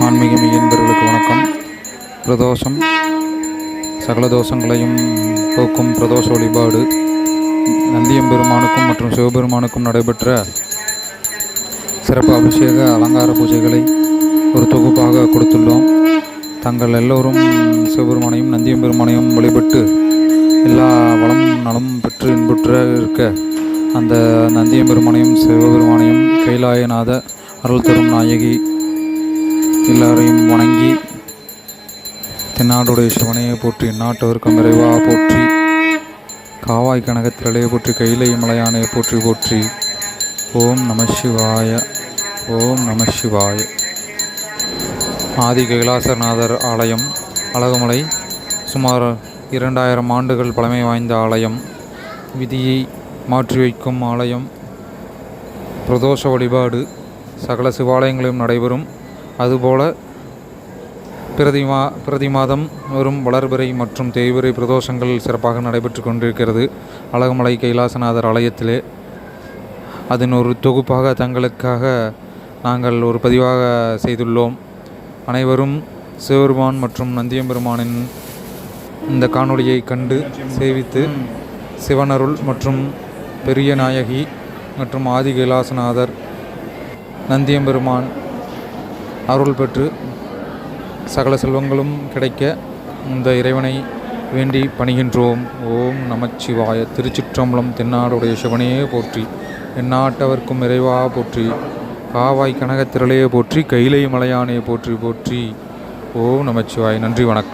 ஆன்மீக மெய்யன்பர்களுக்கு வணக்கம். பிரதோஷம் சகல தோஷங்களையும் போக்கும் பிரதோஷ வழிபாடு நந்தியம்பெருமானுக்கும் மற்றும் சிவபெருமானுக்கும் நடைபெற்ற சிறப்பு அபிஷேக அலங்கார பூஜைகளை ஒரு தொகுப்பாக கொடுத்துள்ளோம். தங்கள் எல்லோரும் சிவபெருமானையும் நந்தியம்பெருமானையும் வழிபட்டு எல்லா வளம் நலம் பெற்று இன்புற்ற இருக்க அந்த நந்தியம்பெருமானையும் சிவபெருமானையும் கைலாயநாத அருள் தரும் நாயகி எல்லாரையும் வணங்கி தென்னாடுடைய சிவனையை போற்றி எந்நாட்டவர்க்கும் இறைவா போற்றி காவாய் கனகத்திரளையை போற்றி கைலை மலையானையை போற்றி போற்றி ஓம் நம சிவாய ஓம் நம சிவாய. ஆதி கைலாசநாதர் ஆலயம் அழகுமலை சுமார் 2000 ஆண்டுகள் பழமை வாய்ந்த ஆலயம். விதியை மாற்றி வைக்கும் ஆலயம். பிரதோஷ வழிபாடு சகல சிவாலயங்களிலும் நடைபெறும். அதுபோல பிரதி மாதம் வரும் வளர்பிறை மற்றும் தேய்பிறை பிரதோஷங்கள் சிறப்பாக நடைபெற்று கொண்டிருக்கிறது அழகுமலை கைலாசநாதர் ஆலயத்திலே. அதன் ஒரு தொகுப்பாக தங்களுக்காக நாங்கள் ஒரு பதிவாக செய்துள்ளோம். அனைவரும் சிவபெருமான் மற்றும் நந்தியம்பெருமானின் இந்த காணொளியை கண்டு சேவித்து சிவனருள் மற்றும் பெரிய நாயகி மற்றும் ஆதி கைலாசநாதர் நந்தியம்பெருமான் அருள் பெற்று சகல செல்வங்களும் கிடைக்க இந்த இறைவனை வேண்டி பணிகின்றோம். ஓம் நமச்சிவாய. திருச்சிற்றம்பலம். தென்னாடுடைய சிவனையே போற்றி எந்நாட்டவர்க்கும் இறைவா போற்றி காவாய் கனகத்திரளையே போற்றி கைலை மலையானையை போற்றி போற்றி. ஓம் நமச்சிவாய. நன்றி, வணக்கம்.